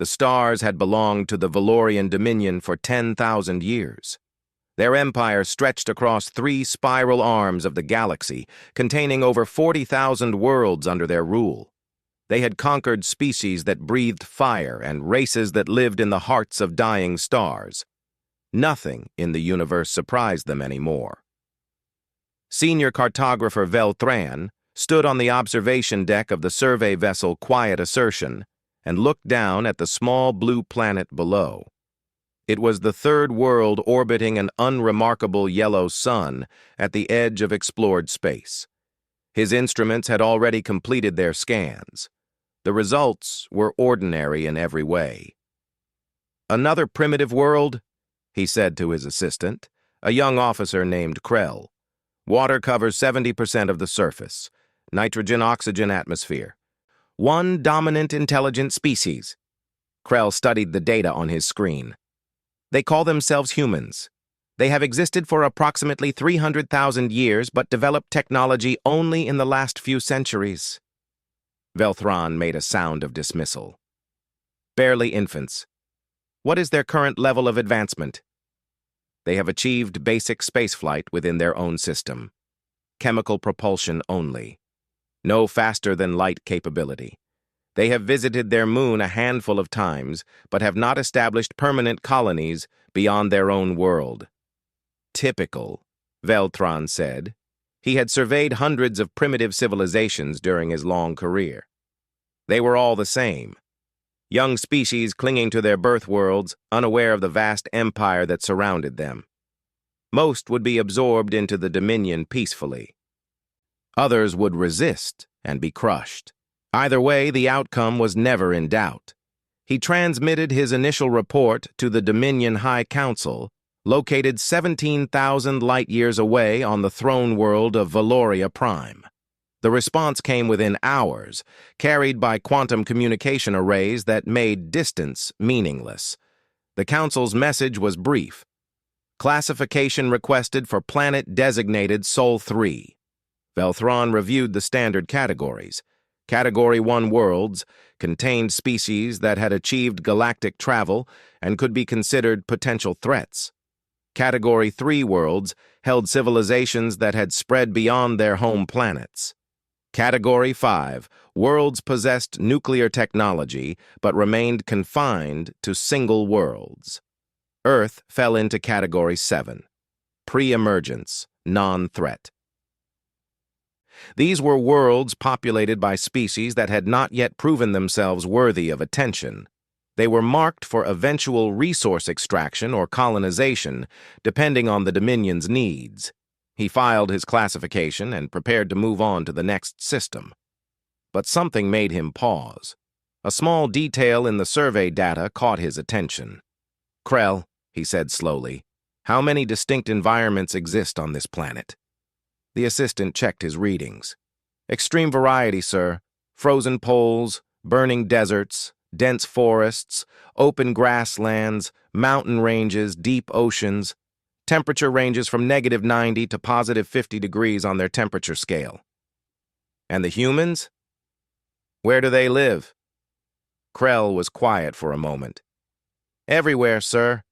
The stars had belonged to the Valorian dominion for 10,000 years. Their empire stretched across 3 spiral arms of the galaxy, containing over 40,000 worlds under their rule. They had conquered species that breathed fire and races that lived in the hearts of dying stars. Nothing in the universe surprised them anymore. Senior cartographer Velthran stood on the observation deck of the survey vessel Quiet Assertion and looked down at the small blue planet below. It was the 3rd world orbiting an unremarkable yellow sun at the edge of explored space. His instruments had already completed their scans. The results were ordinary in every way. "Another primitive world?" he said to his assistant, a young officer named Krell. "Water covers 70% of the surface. Nitrogen-oxygen atmosphere. 1 dominant intelligent species." Krell studied the data on his screen. "They call themselves humans. They have existed for approximately 300,000 years but developed technology only in the last few centuries." Velthran made a sound of dismissal. "Barely infants. What is their current level of advancement?" "They have achieved basic spaceflight within their own system. Chemical propulsion only. No faster-than-light capability. They have visited their moon a handful of times, but have not established permanent colonies beyond their own world." "Typical," Velthran said. He had surveyed hundreds of primitive civilizations during his long career. They were all the same. Young species clinging to their birth worlds, unaware of the vast empire that surrounded them. Most would be absorbed into the Dominion peacefully. Others would resist and be crushed. Either way, the outcome was never in doubt. He transmitted his initial report to the Dominion High Council, located 17,000 light-years away on the throne world of Valoria Prime. The response came within hours, carried by quantum communication arrays that made distance meaningless. The Council's message was brief. Classification requested for planet designated Sol 3. Velthran reviewed the standard categories. Category 1 worlds contained species that had achieved galactic travel and could be considered potential threats. Category 3 worlds held civilizations that had spread beyond their home planets. Category 5 worlds possessed nuclear technology but remained confined to single worlds. Earth fell into Category 7, pre-emergence, non-threat. These were worlds populated by species that had not yet proven themselves worthy of attention. They were marked for eventual resource extraction or colonization, depending on the Dominion's needs. He filed his classification and prepared to move on to the next system. But something made him pause. A small detail in the survey data caught his attention. "Krell," he said slowly, "how many distinct environments exist on this planet?" The assistant checked his readings. "Extreme variety, sir. Frozen poles, burning deserts, dense forests, open grasslands, mountain ranges, deep oceans. Temperature ranges from -90 to +50 degrees on their temperature scale." "And the humans? Where do they live?" Krell was quiet for a moment. "Everywhere, sir.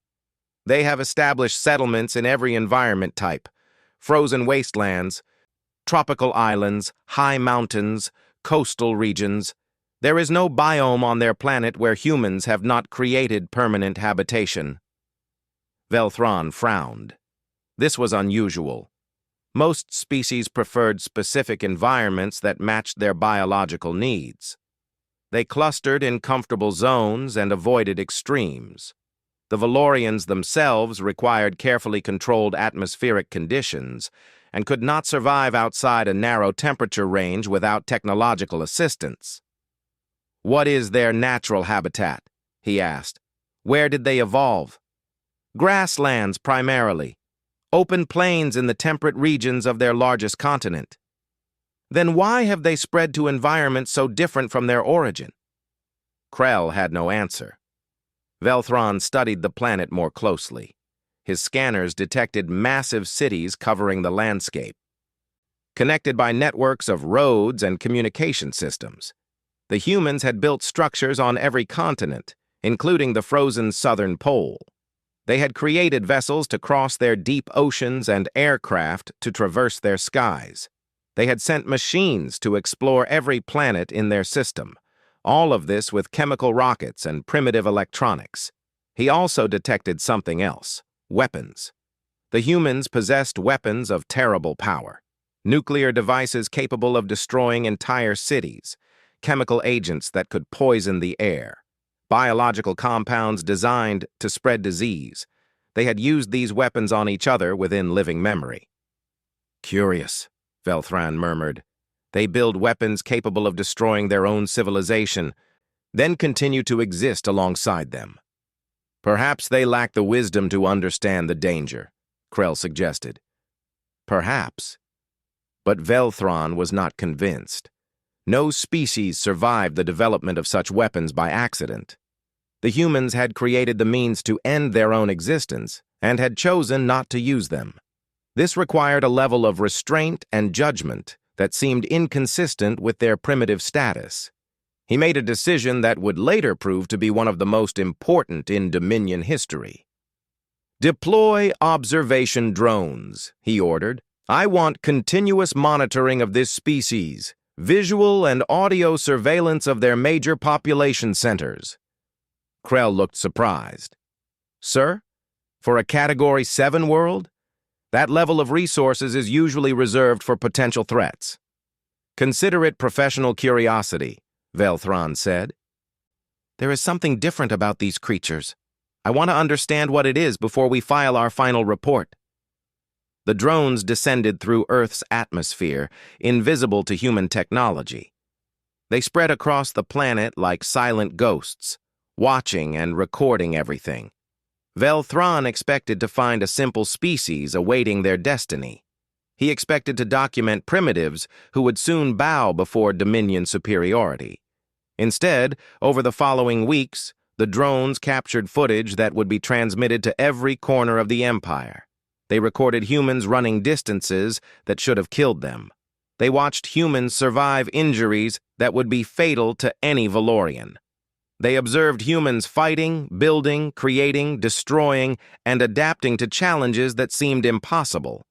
They have established settlements in every environment type. Frozen wastelands, tropical islands, high mountains, coastal regions. There is no biome on their planet where humans have not created permanent habitation." Velthran frowned. This was unusual. Most species preferred specific environments that matched their biological needs. They clustered in comfortable zones and avoided extremes. The Valorians themselves required carefully controlled atmospheric conditions and could not survive outside a narrow temperature range without technological assistance. "What is their natural habitat?" he asked. "Where did they evolve?" "Grasslands, primarily. Open plains in the temperate regions of their largest continent." "Then why have they spread to environments so different from their origin?" Krell had no answer. Velthran studied the planet more closely. His scanners detected massive cities covering the landscape, connected by networks of roads and communication systems. The humans had built structures on every continent, including the frozen southern pole. They had created vessels to cross their deep oceans and aircraft to traverse their skies. They had sent machines to explore every planet in their system, all of this with chemical rockets and primitive electronics. He also detected something else: weapons. The humans possessed weapons of terrible power. Nuclear devices capable of destroying entire cities, chemical agents that could poison the air, biological compounds designed to spread disease. They had used these weapons on each other within living memory. "Curious," Velthran murmured. "They build weapons capable of destroying their own civilization, then continue to exist alongside them. Perhaps they lack the wisdom to understand the danger," Krell suggested. Perhaps. But Velthran was not convinced. No species survived the development of such weapons by accident. The humans had created the means to end their own existence and had chosen not to use them. This required a level of restraint and judgment that seemed inconsistent with their primitive status. He made a decision that would later prove to be one of the most important in Dominion history. "Deploy observation drones," he ordered. "I want continuous monitoring of this species, visual and audio surveillance of their major population centers." Krell looked surprised. "Sir? For a Category 7 world? That level of resources is usually reserved for potential threats." "Consider it professional curiosity," Velthran said. "There is something different about these creatures. I want to understand what it is before we file our final report." The drones descended through Earth's atmosphere, invisible to human technology. They spread across the planet like silent ghosts, watching and recording everything. Velthran expected to find a simple species awaiting their destiny. He expected to document primitives who would soon bow before Dominion superiority. Instead, over the following weeks, the drones captured footage that would be transmitted to every corner of the Empire. They recorded humans running distances that should have killed them. They watched humans survive injuries that would be fatal to any Valorian. They observed humans fighting, building, creating, destroying, and adapting to challenges that seemed impossible.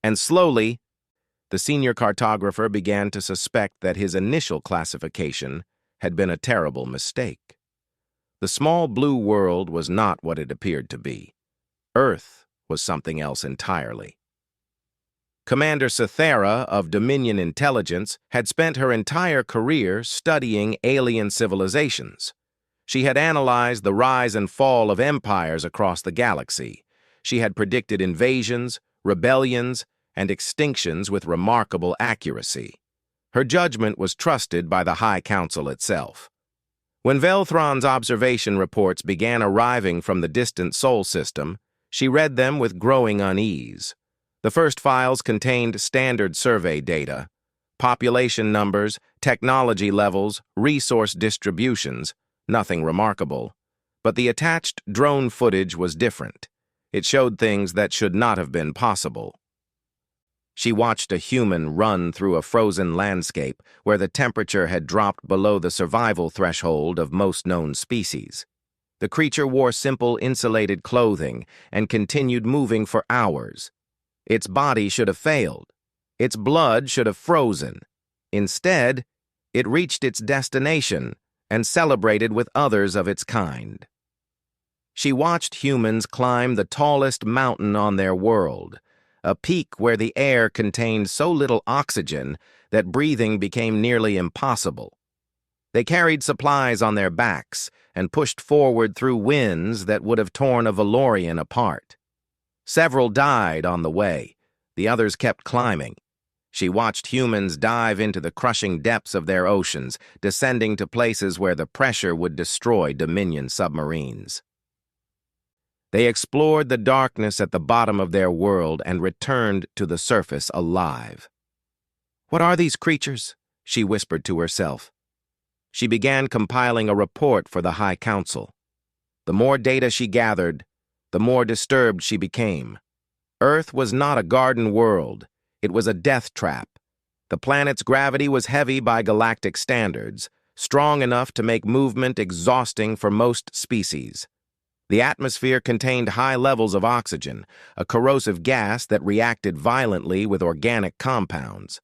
And slowly, the senior cartographer began to suspect that his initial classification had been a terrible mistake. The small blue world was not what it appeared to be. Earth was something else entirely. Commander Cythera of Dominion Intelligence had spent her entire career studying alien civilizations. She had analyzed the rise and fall of empires across the galaxy. She had predicted invasions, rebellions, and extinctions with remarkable accuracy. Her judgment was trusted by the High Council itself. When Velthran's observation reports began arriving from the distant Sol system, she read them with growing unease. The first files contained standard survey data, population numbers, technology levels, resource distributions, nothing remarkable. But the attached drone footage was different. It showed things that should not have been possible. She watched a human run through a frozen landscape where the temperature had dropped below the survival threshold of most known species. The creature wore simple insulated clothing and continued moving for hours. Its body should have failed. Its blood should have frozen. Instead, it reached its destination and celebrated with others of its kind. She watched humans climb the tallest mountain on their world, a peak where the air contained so little oxygen that breathing became nearly impossible. They carried supplies on their backs and pushed forward through winds that would have torn a Valorian apart. Several died on the way. The others kept climbing. She watched humans dive into the crushing depths of their oceans, descending to places where the pressure would destroy Dominion submarines. They explored the darkness at the bottom of their world and returned to the surface alive. "What are these creatures?" she whispered to herself. She began compiling a report for the High Council. The more data she gathered, the more disturbed she became. Earth was not a garden world. It was a death trap. The planet's gravity was heavy by galactic standards, strong enough to make movement exhausting for most species. The atmosphere contained high levels of oxygen, a corrosive gas that reacted violently with organic compounds.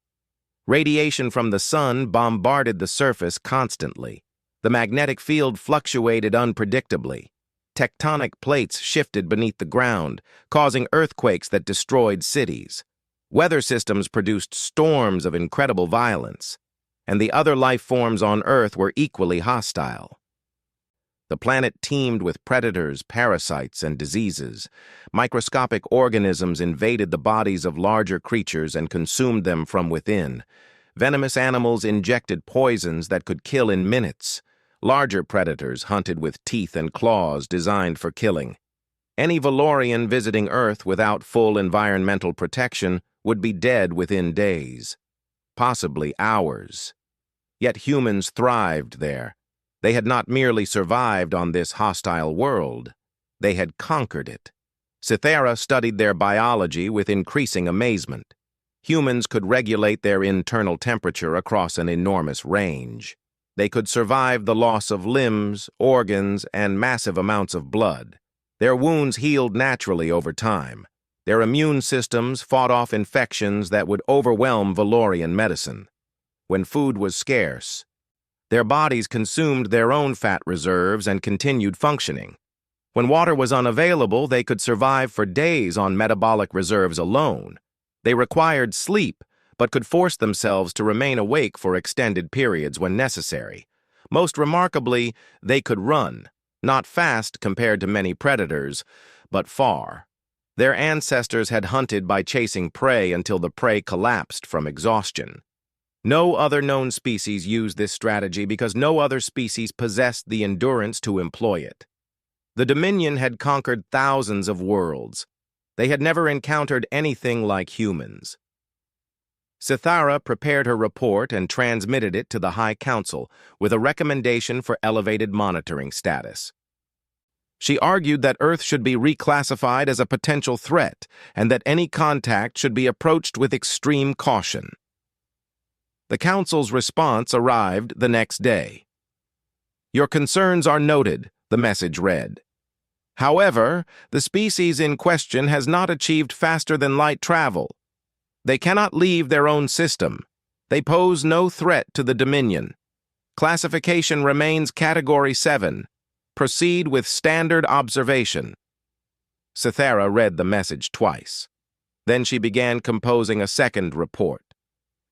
Radiation from the sun bombarded the surface constantly. The magnetic field fluctuated unpredictably. Tectonic plates shifted beneath the ground, causing earthquakes that destroyed cities. Weather systems produced storms of incredible violence, and the other life forms on Earth were equally hostile. The planet teemed with predators, parasites, and diseases. Microscopic organisms invaded the bodies of larger creatures and consumed them from within. Venomous animals injected poisons that could kill in minutes. Larger predators hunted with teeth and claws designed for killing. Any Valorian visiting Earth without full environmental protection would be dead within days, possibly hours. Yet humans thrived there. They had not merely survived on this hostile world, they had conquered it. Cythera studied their biology with increasing amazement. Humans could regulate their internal temperature across an enormous range. They could survive the loss of limbs, organs, and massive amounts of blood. Their wounds healed naturally over time. Their immune systems fought off infections that would overwhelm Valorian medicine. When food was scarce, their bodies consumed their own fat reserves and continued functioning. When water was unavailable, they could survive for days on metabolic reserves alone. They required sleep, but could force themselves to remain awake for extended periods when necessary. Most remarkably, they could run, not fast compared to many predators, but far. Their ancestors had hunted by chasing prey until the prey collapsed from exhaustion. No other known species used this strategy because no other species possessed the endurance to employ it. The Dominion had conquered thousands of worlds. They had never encountered anything like humans. Cythera prepared her report and transmitted it to the High Council with a recommendation for elevated monitoring status. She argued that Earth should be reclassified as a potential threat and that any contact should be approached with extreme caution. The Council's response arrived the next day. "Your concerns are noted," the message read. "However, the species in question has not achieved faster-than-light travel. They cannot leave their own system. They pose no threat to the Dominion. Classification remains Category 7. Proceed with standard observation." Cythera read the message twice. Then she began composing a second report.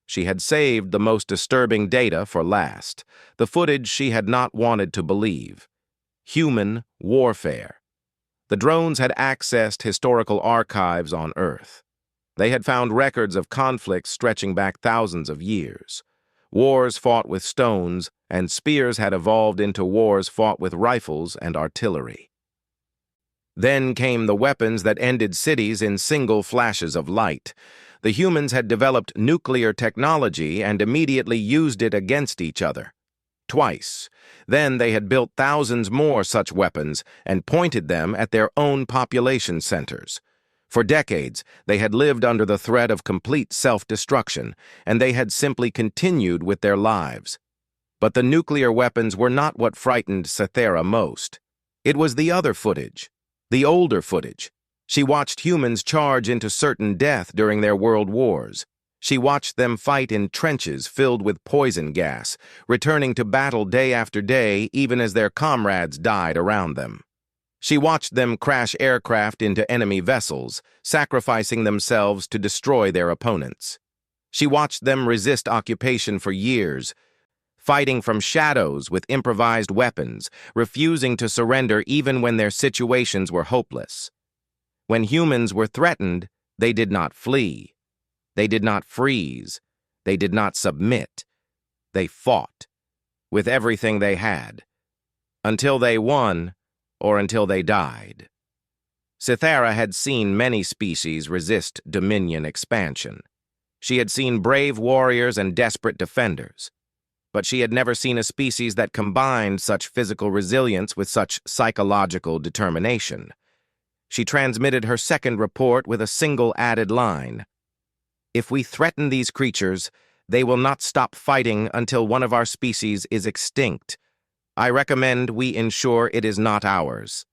She had saved the most disturbing data for last, the footage she had not wanted to believe. Human warfare. The drones had accessed historical archives on Earth. They had found records of conflicts stretching back thousands of years. Wars fought with stones, and spears had evolved into wars fought with rifles and artillery. Then came the weapons that ended cities in single flashes of light. The humans had developed nuclear technology and immediately used it against each other. Twice. Then they had built thousands more such weapons and pointed them at their own population centers. For decades, they had lived under the threat of complete self-destruction, and they had simply continued with their lives. But the nuclear weapons were not what frightened Cythera most. It was the other footage, the older footage. She watched humans charge into certain death during their world wars. She watched them fight in trenches filled with poison gas, returning to battle day after day even as their comrades died around them. She watched them crash aircraft into enemy vessels, sacrificing themselves to destroy their opponents. She watched them resist occupation for years, fighting from shadows with improvised weapons, refusing to surrender even when their situations were hopeless. When humans were threatened, they did not flee. They did not freeze. They did not submit. They fought, with everything they had, until they won or until they died. Cythera had seen many species resist Dominion expansion. She had seen brave warriors and desperate defenders, but she had never seen a species that combined such physical resilience with such psychological determination. She transmitted her second report with a single added line. "If we threaten these creatures, They will not stop fighting until one of our species is extinct. I recommend we ensure it is not ours."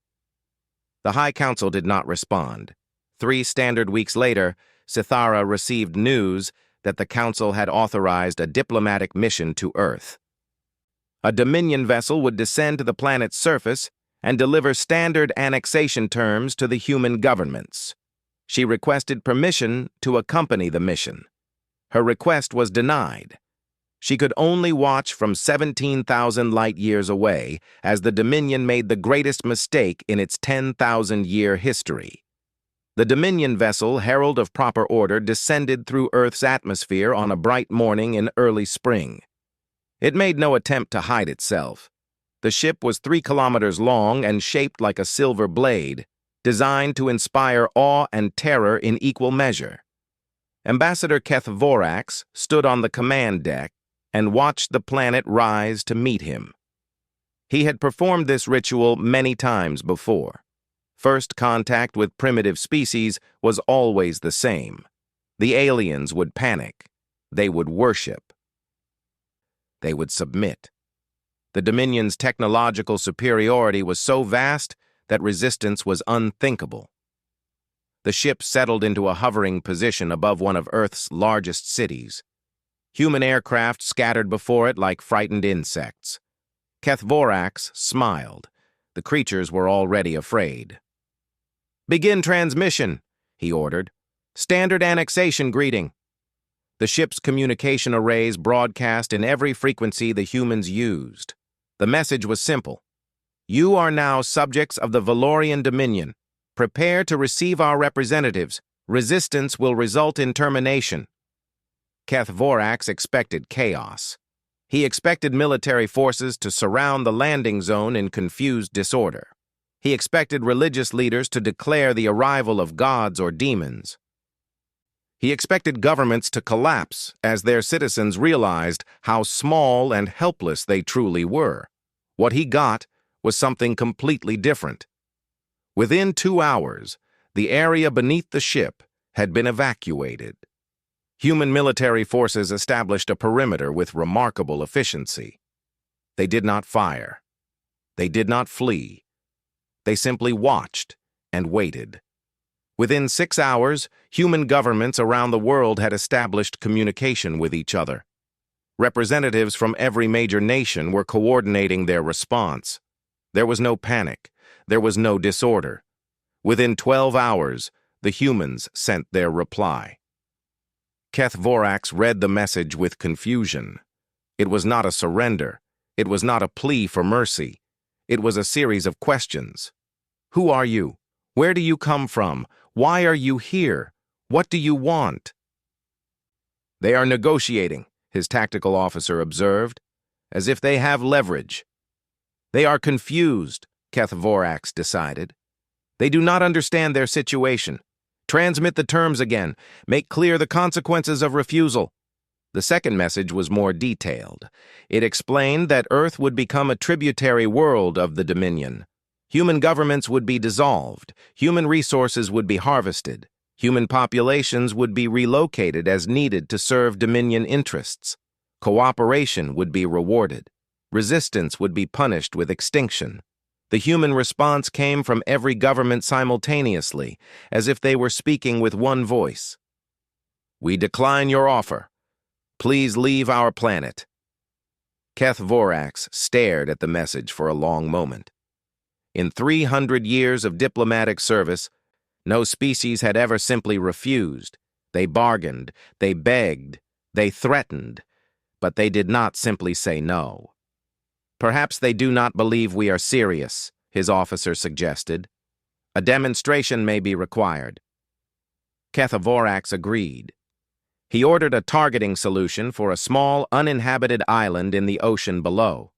The High Council did not respond. 3 standard weeks later, Sithara received news that the Council had authorized a diplomatic mission to Earth. A Dominion vessel would descend to the planet's surface and deliver standard annexation terms to the human governments. She requested permission to accompany the mission. Her request was denied. She could only watch from 17,000 light-years away as the Dominion made the greatest mistake in its 10,000-year history. The Dominion vessel, Herald of Proper Order, descended through Earth's atmosphere on a bright morning in early spring. It made no attempt to hide itself. The ship was 3 kilometers long and shaped like a silver blade, designed to inspire awe and terror in equal measure. Ambassador Keth Vorax stood on the command deck and watched the planet rise to meet him. He had performed this ritual many times before. First contact with primitive species was always the same. The aliens would panic. They would worship. They would submit. The Dominion's technological superiority was so vast that resistance was unthinkable. The ship settled into a hovering position above one of Earth's largest cities. Human aircraft scattered before it like frightened insects. Keth Vorax smiled. The creatures were already afraid. "Begin transmission," he ordered. "Standard annexation greeting." The ship's communication arrays broadcast in every frequency the humans used. The message was simple. "You are now subjects of the Valorian Dominion. Prepare to receive our representatives. Resistance will result in termination." Keth Vorax expected chaos. He expected military forces to surround the landing zone in confused disorder. He expected religious leaders to declare the arrival of gods or demons. He expected governments to collapse as their citizens realized how small and helpless they truly were. What he got was something completely different. Within 2 hours, the area beneath the ship had been evacuated. Human military forces established a perimeter with remarkable efficiency. They did not fire. They did not flee. They simply watched and waited. Within 6 hours, human governments around the world had established communication with each other. Representatives from every major nation were coordinating their response. There was no panic. There was no disorder. Within 12 hours, the humans sent their reply. Keth Vorax read the message with confusion. It was not a surrender. It was not a plea for mercy. It was a series of questions. Who are you? Where do you come from? Why are you here? What do you want? They are negotiating, his tactical officer observed, as if they have leverage. They are confused, Keth Vorax decided. They do not understand their situation. Transmit the terms again. Make clear the consequences of refusal. The second message was more detailed. It explained that Earth would become a tributary world of the Dominion. Human governments would be dissolved. Human resources would be harvested. Human populations would be relocated as needed to serve Dominion interests. Cooperation would be rewarded. Resistance would be punished with extinction. The human response came from every government simultaneously, as if they were speaking with one voice. We decline your offer. Please leave our planet. Keth Vorax stared at the message for a long moment. In 300 years of diplomatic service, no species had ever simply refused. They bargained, they begged, they threatened, but they did not simply say no. Perhaps they do not believe we are serious, his officer suggested. A demonstration may be required. Keth Vorax agreed. He ordered a targeting solution for a small, uninhabited island in the ocean below.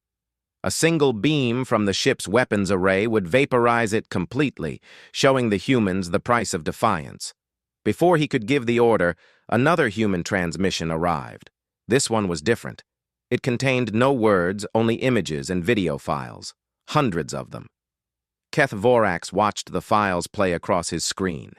A single beam from the ship's weapons array would vaporize it completely, showing the humans the price of defiance. Before he could give the order, another human transmission arrived. This one was different. It contained no words, only images and video files. Hundreds of them. Keth Vorax watched the files play across his screen.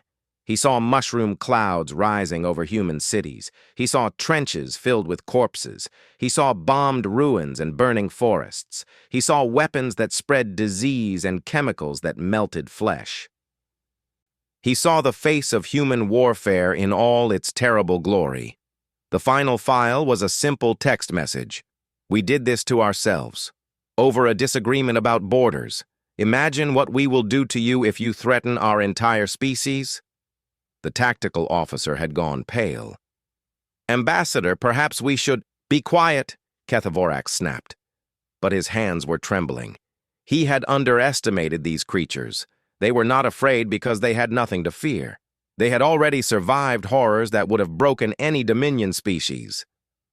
He saw mushroom clouds rising over human cities. He saw trenches filled with corpses. He saw bombed ruins and burning forests. He saw weapons that spread disease and chemicals that melted flesh. He saw the face of human warfare in all its terrible glory. The final file was a simple text message. We did this to ourselves. Over a disagreement about borders. Imagine what we will do to you if you threaten our entire species. The tactical officer had gone pale. Ambassador, perhaps we should— Be quiet, HFY snapped. But his hands were trembling. He had underestimated these creatures. They were not afraid because they had nothing to fear. They had already survived horrors that would have broken any Dominion species.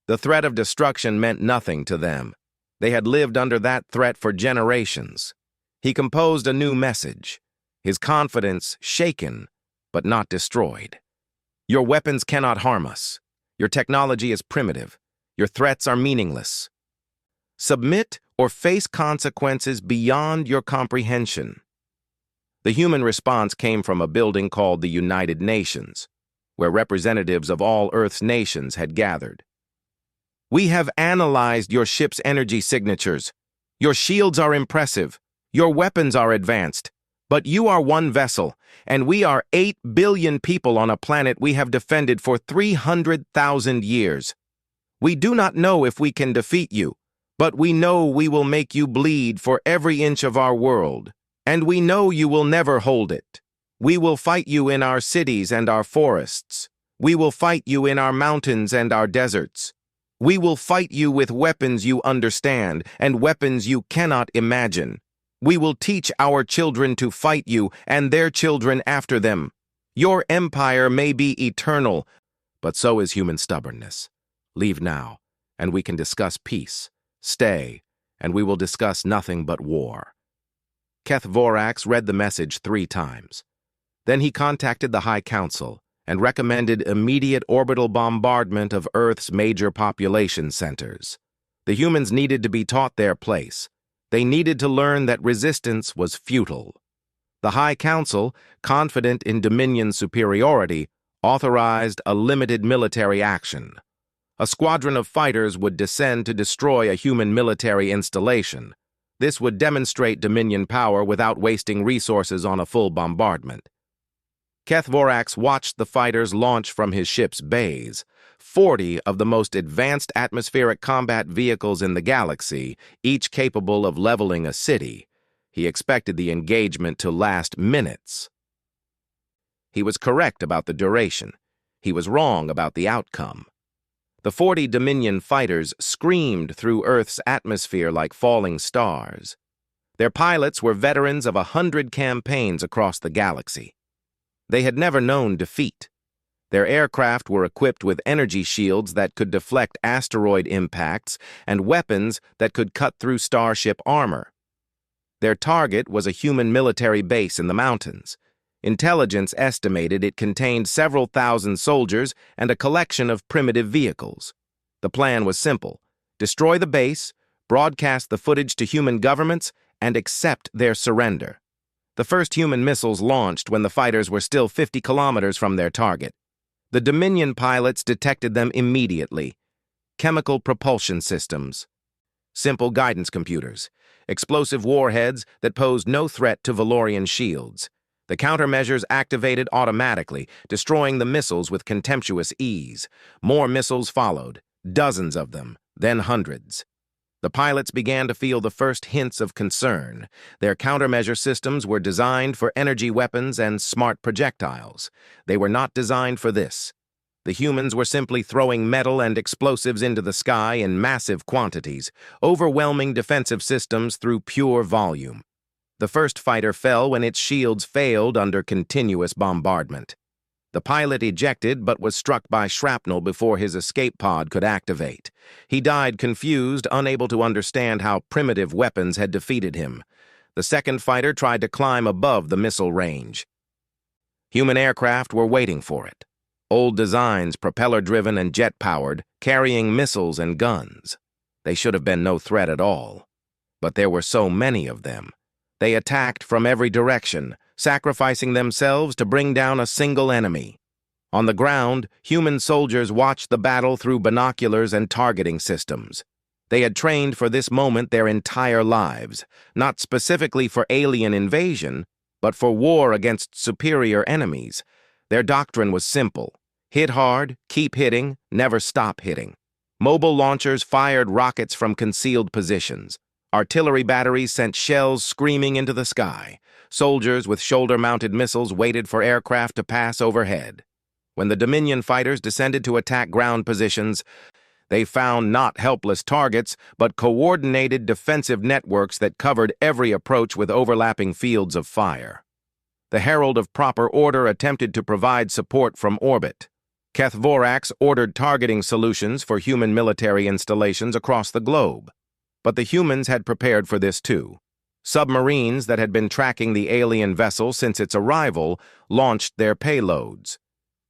The threat of destruction meant nothing to them. They had lived under that threat for generations. He composed a new message, his confidence shaken, but not destroyed. Your weapons cannot harm us. Your technology is primitive. Your threats are meaningless. Submit or face consequences beyond your comprehension. The human response came from a building called the United Nations, where representatives of all Earth's nations had gathered. We have analyzed your ship's energy signatures. Your shields are impressive. Your weapons are advanced. But you are one vessel, and we are 8 billion people on a planet we have defended for 300,000 years. We do not know if we can defeat you, but we know we will make you bleed for every inch of our world, and we know you will never hold it. We will fight you in our cities and our forests. We will fight you in our mountains and our deserts. We will fight you with weapons you understand and weapons you cannot imagine. We will teach our children to fight you and their children after them. Your empire may be eternal, but so is human stubbornness. Leave now, and we can discuss peace. Stay, and we will discuss nothing but war. HFY read the message 3 times. Then he contacted the High Council and recommended immediate orbital bombardment of Earth's major population centers. The humans needed to be taught their place. They needed to learn that resistance was futile. The High Council, confident in Dominion's superiority, authorized a limited military action. A squadron of fighters would descend to destroy a human military installation. This would demonstrate Dominion power without wasting resources on a full bombardment. HFY watched the fighters launch from his ship's bays. 40 of the most advanced atmospheric combat vehicles in the galaxy, each capable of leveling a city. He expected the engagement to last minutes. He was correct about the duration. He was wrong about the outcome. The 40 Dominion fighters screamed through Earth's atmosphere like falling stars. Their pilots were veterans of 100 campaigns across the galaxy. They had never known defeat. Their aircraft were equipped with energy shields that could deflect asteroid impacts and weapons that could cut through starship armor. Their target was a human military base in the mountains. Intelligence estimated it contained several thousand soldiers and a collection of primitive vehicles. The plan was simple: destroy the base, broadcast the footage to human governments, and accept their surrender. The first human missiles launched when the fighters were still 50 kilometers from their target. The Dominion pilots detected them immediately. Chemical propulsion systems, simple guidance computers, explosive warheads that posed no threat to Valorian shields. The countermeasures activated automatically, destroying the missiles with contemptuous ease. More missiles followed, dozens of them, then hundreds. The pilots began to feel the first hints of concern. Their countermeasure systems were designed for energy weapons and smart projectiles. They were not designed for this. The humans were simply throwing metal and explosives into the sky in massive quantities, overwhelming defensive systems through pure volume. The first fighter fell when its shields failed under continuous bombardment. The pilot ejected but was struck by shrapnel before his escape pod could activate. He died confused, unable to understand how primitive weapons had defeated him. The second fighter tried to climb above the missile range. Human aircraft were waiting for it. Old designs, propeller-driven and jet-powered, carrying missiles and guns. They should have been no threat at all. But there were so many of them. They attacked from every direction, sacrificing themselves to bring down a single enemy. On the ground, human soldiers watched the battle through binoculars and targeting systems. They had trained for this moment their entire lives, not specifically for alien invasion, but for war against superior enemies. Their doctrine was simple: hit hard, keep hitting, never stop hitting. Mobile launchers fired rockets from concealed positions. Artillery batteries sent shells screaming into the sky. Soldiers with shoulder-mounted missiles waited for aircraft to pass overhead. When the Dominion fighters descended to attack ground positions, they found not helpless targets, but coordinated defensive networks that covered every approach with overlapping fields of fire. The Herald of Proper Order attempted to provide support from orbit. Keth Vorax ordered targeting solutions for human military installations across the globe. But the humans had prepared for this too. Submarines that had been tracking the alien vessel since its arrival launched their payloads.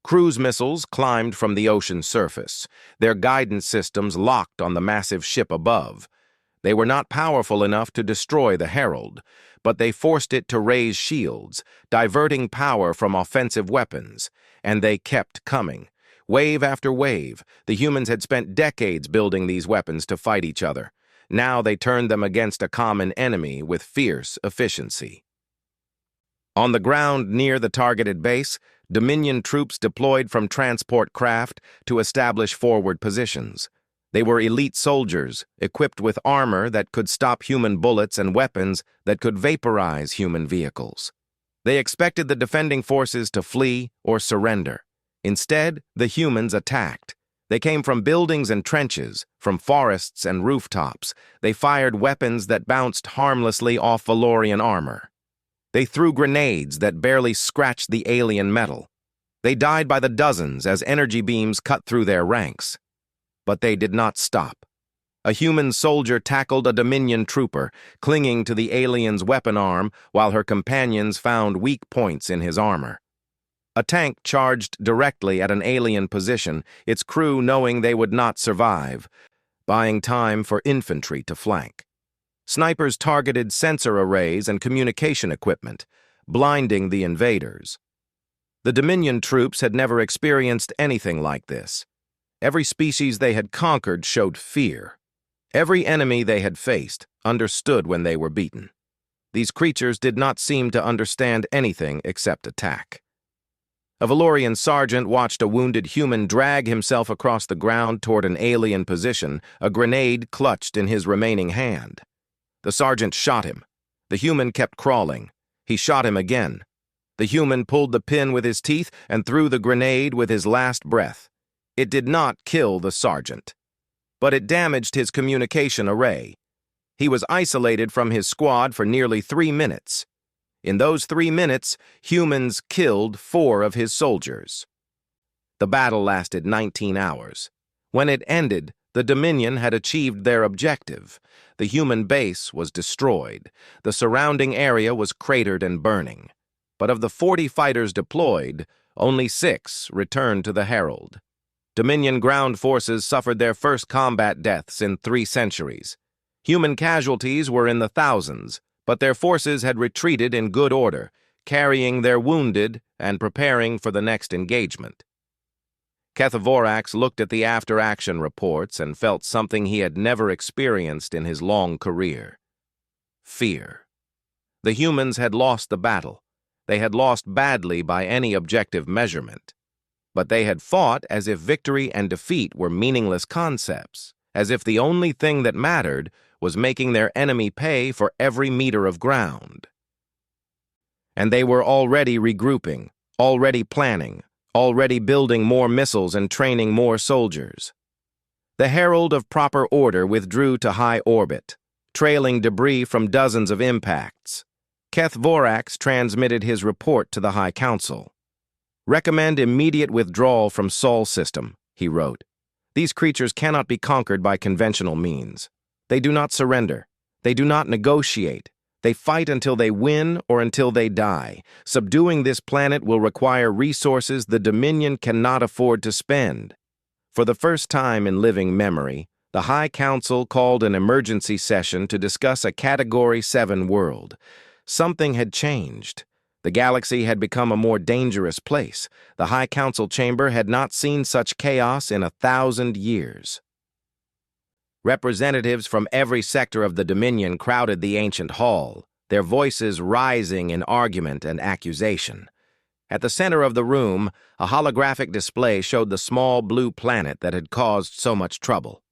Cruise missiles climbed from the ocean surface, their guidance systems locked on the massive ship above. They were not powerful enough to destroy the Herald, but they forced it to raise shields, diverting power from offensive weapons, and they kept coming. Wave after wave, the humans had spent decades building these weapons to fight each other. Now they turned them against a common enemy with fierce efficiency. On the ground near the targeted base, Dominion troops deployed from transport craft to establish forward positions. They were elite soldiers, equipped with armor that could stop human bullets and weapons that could vaporize human vehicles. They expected the defending forces to flee or surrender. Instead, the humans attacked. They came from buildings and trenches, from forests and rooftops. They fired weapons that bounced harmlessly off Valorian armor. They threw grenades that barely scratched the alien metal. They died by the dozens as energy beams cut through their ranks. But they did not stop. A human soldier tackled a Dominion trooper, clinging to the alien's weapon arm while her companions found weak points in his armor. A tank charged directly at an alien position, its crew knowing they would not survive, buying time for infantry to flank. Snipers targeted sensor arrays and communication equipment, blinding the invaders. The Dominion troops had never experienced anything like this. Every species they had conquered showed fear. Every enemy they had faced understood when they were beaten. These creatures did not seem to understand anything except attack. A Valorian sergeant watched a wounded human drag himself across the ground toward an alien position, a grenade clutched in his remaining hand. The sergeant shot him. The human kept crawling. He shot him again. The human pulled the pin with his teeth and threw the grenade with his last breath. It did not kill the sergeant, but it damaged his communication array. He was isolated from his squad for nearly 3 minutes. In those 3 minutes, humans killed 4 of his soldiers. The battle lasted 19 hours. When it ended, the Dominion had achieved their objective. The human base was destroyed. The surrounding area was cratered and burning. But of the 40 fighters deployed, only 6 returned to the Herald. Dominion ground forces suffered their first combat deaths in 3 centuries. Human casualties were in the thousands, but their forces had retreated in good order, carrying their wounded and preparing for the next engagement. Keth Vorax looked at the after-action reports and felt something he had never experienced in his long career: fear. The humans had lost the battle. They had lost badly by any objective measurement. But they had fought as if victory and defeat were meaningless concepts, as if the only thing that mattered was making their enemy pay for every meter of ground. And they were already regrouping, already planning, already building more missiles and training more soldiers. The Herald of Proper Order withdrew to high orbit, trailing debris from dozens of impacts. Keth Vorax transmitted his report to the High Council. "Recommend immediate withdrawal from Sol system," he wrote. "These creatures cannot be conquered by conventional means. They do not surrender. They do not negotiate. They fight until they win or until they die. Subduing this planet will require resources the Dominion cannot afford to spend." For the first time in living memory, the High Council called an emergency session to discuss a Category 7 world. Something had changed. The galaxy had become a more dangerous place. The High Council chamber had not seen such chaos in 1,000 years. Representatives from every sector of the Dominion crowded the ancient hall, their voices rising in argument and accusation. At the center of the room, a holographic display showed the small blue planet that had caused so much trouble.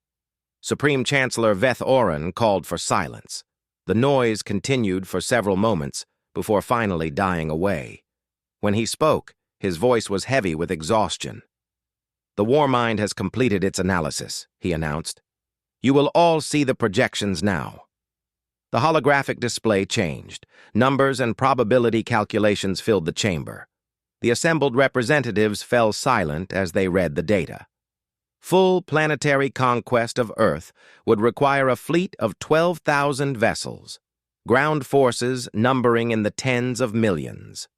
Supreme Chancellor Veth Oren called for silence. The noise continued for several moments before finally dying away. When he spoke, his voice was heavy with exhaustion. "The Warmind has completed its analysis," he announced. "You will all see the projections now." The holographic display changed. Numbers and probability calculations filled the chamber. The assembled representatives fell silent as they read the data. Full planetary conquest of Earth would require a fleet of 12,000 vessels, ground forces numbering in the tens of millions.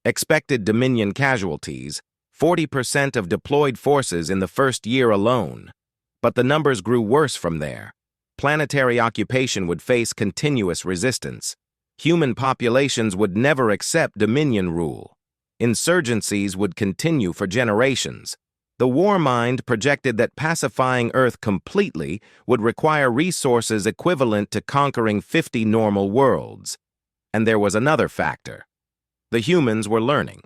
Expected Dominion casualties, 40% of deployed forces in the first year alone. But the numbers grew worse from there. Planetary occupation would face continuous resistance. Human populations would never accept Dominion rule. Insurgencies would continue for generations. The Warmind projected that pacifying Earth completely would require resources equivalent to conquering 50 normal worlds. And there was another factor. The humans were learning.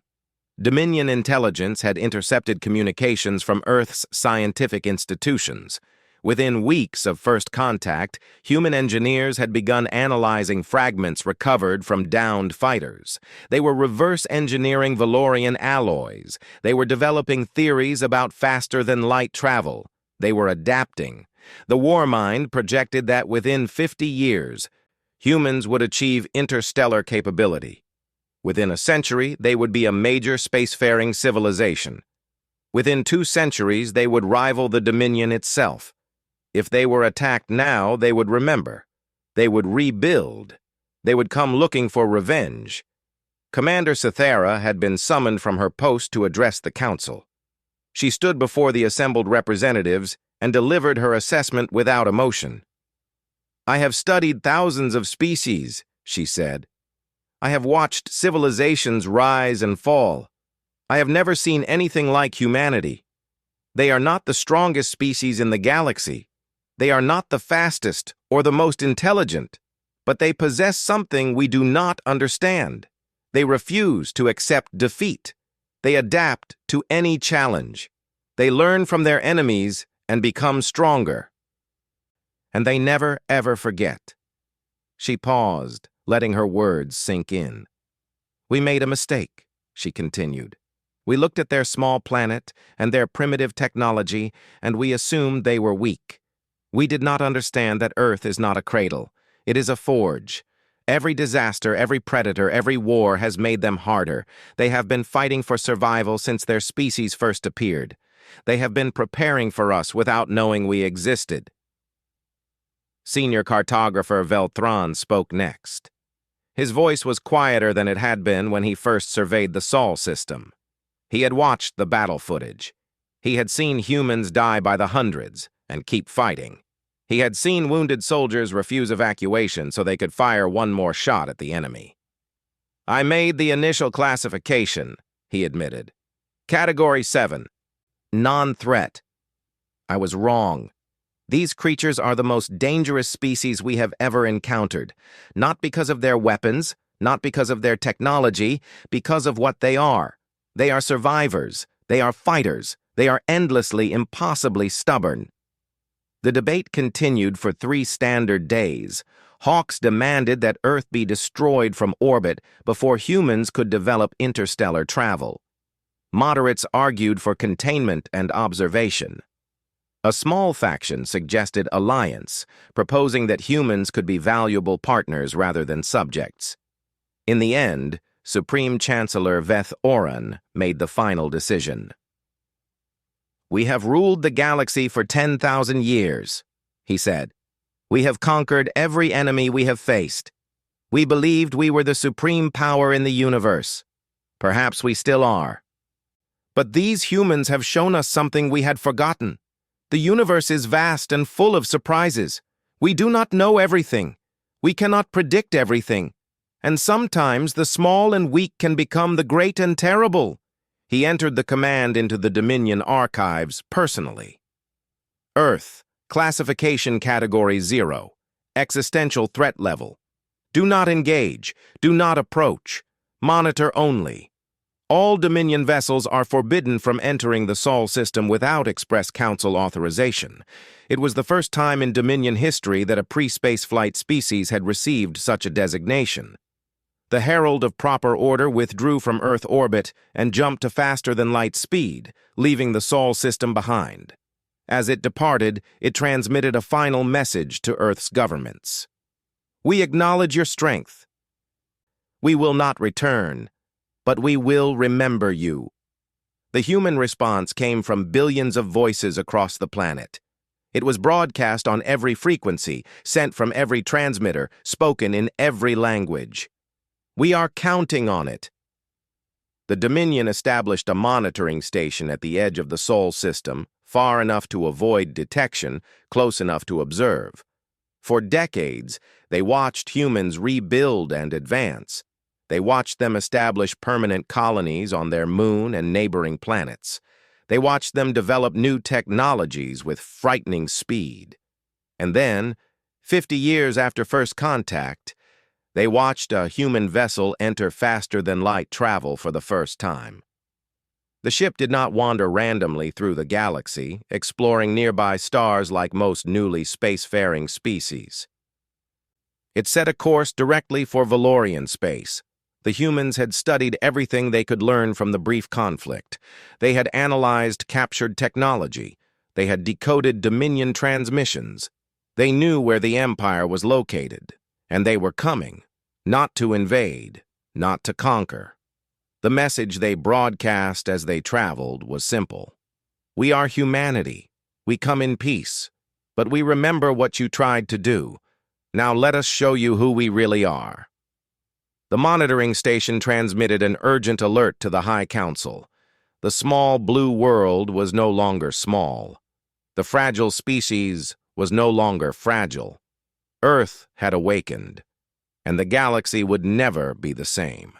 Dominion intelligence had intercepted communications from Earth's scientific institutions. Within weeks of first contact, human engineers had begun analyzing fragments recovered from downed fighters. They were reverse engineering Valorian alloys. They were developing theories about faster-than-light travel. They were adapting. The Warmind projected that within 50 years, humans would achieve interstellar capability. Within a century, they would be a major spacefaring civilization. Within 2 centuries, they would rival the Dominion itself. If they were attacked now, they would remember. They would rebuild. They would come looking for revenge. Commander Cythera had been summoned from her post to address the council. She stood before the assembled representatives and delivered her assessment without emotion. "I have studied thousands of species," she said. "I have watched civilizations rise and fall. I have never seen anything like humanity. They are not the strongest species in the galaxy. They are not the fastest or the most intelligent, but they possess something we do not understand. They refuse to accept defeat. They adapt to any challenge. They learn from their enemies and become stronger. And they never, ever forget." She paused, letting her words sink in. "We made a mistake," she continued. "We looked at their small planet and their primitive technology, and we assumed they were weak. We did not understand that Earth is not a cradle. It is a forge. Every disaster, every predator, every war has made them harder. They have been fighting for survival since their species first appeared. They have been preparing for us without knowing we existed." Senior cartographer Velthron spoke next. His voice was quieter than it had been when he first surveyed the Sol system. He had watched the battle footage. He had seen humans die by the hundreds and keep fighting. He had seen wounded soldiers refuse evacuation so they could fire one more shot at the enemy. "I made the initial classification," he admitted. "Category 7, non-threat. I was wrong. These creatures are the most dangerous species we have ever encountered, not because of their weapons, not because of their technology, because of what they are. They are survivors. They are fighters. They are endlessly, impossibly stubborn." The debate continued for 3 standard days. Hawks demanded that Earth be destroyed from orbit before humans could develop interstellar travel. Moderates argued for containment and observation. A small faction suggested alliance, proposing that humans could be valuable partners rather than subjects. In the end, Supreme Chancellor Veth Oren made the final decision. "We have ruled the galaxy for 10,000 years, he said. "We have conquered every enemy we have faced. We believed we were the supreme power in the universe. Perhaps we still are. But these humans have shown us something we had forgotten. The universe is vast and full of surprises. We do not know everything. We cannot predict everything. And sometimes the small and weak can become the great and terrible. He entered the command into the Dominion archives personally. Earth, classification category 0, existential threat level. Do not engage, do not approach, monitor only. All Dominion vessels are forbidden from entering the Sol system without express Council authorization. It was the first time in Dominion history that a pre-spaceflight species had received such a designation. The Herald of Proper Order withdrew from Earth orbit and jumped to faster-than-light speed, leaving the Sol system behind. As it departed, it transmitted a final message to Earth's governments. We acknowledge your strength. We will not return, but we will remember you. The human response came from billions of voices across the planet. It was broadcast on every frequency, sent from every transmitter, spoken in every language. We are counting on it. The Dominion established a monitoring station at the edge of the Sol system, far enough to avoid detection, close enough to observe. For decades, they watched humans rebuild and advance. They watched them establish permanent colonies on their moon and neighboring planets. They watched them develop new technologies with frightening speed. And then, 50 years after first contact, they watched a human vessel enter faster-than-light travel for the first time. The ship did not wander randomly through the galaxy, exploring nearby stars like most newly spacefaring species. It set a course directly for Valorian space. The humans had studied everything they could learn from the brief conflict. They had analyzed captured technology. They had decoded Dominion transmissions. They knew where the Empire was located, and they were coming, not to invade, not to conquer. The message they broadcast as they traveled was simple. We are humanity. We come in peace. But we remember what you tried to do. Now let us show you who we really are. The monitoring station transmitted an urgent alert to the High Council. The small blue world was no longer small. The fragile species was no longer fragile. Earth had awakened, and the galaxy would never be the same.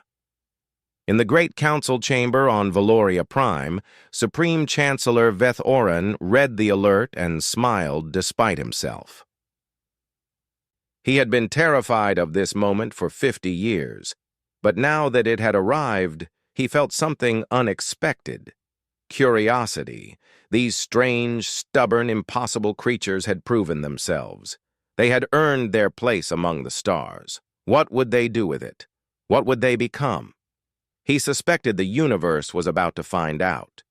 In the Great Council Chamber on Valoria Prime, Supreme Chancellor Veth Oren read the alert and smiled despite himself. He had been terrified of this moment for 50 years, but now that it had arrived, he felt something unexpected. Curiosity. These strange, stubborn, impossible creatures had proven themselves. They had earned their place among the stars. What would they do with it? What would they become? He suspected the universe was about to find out.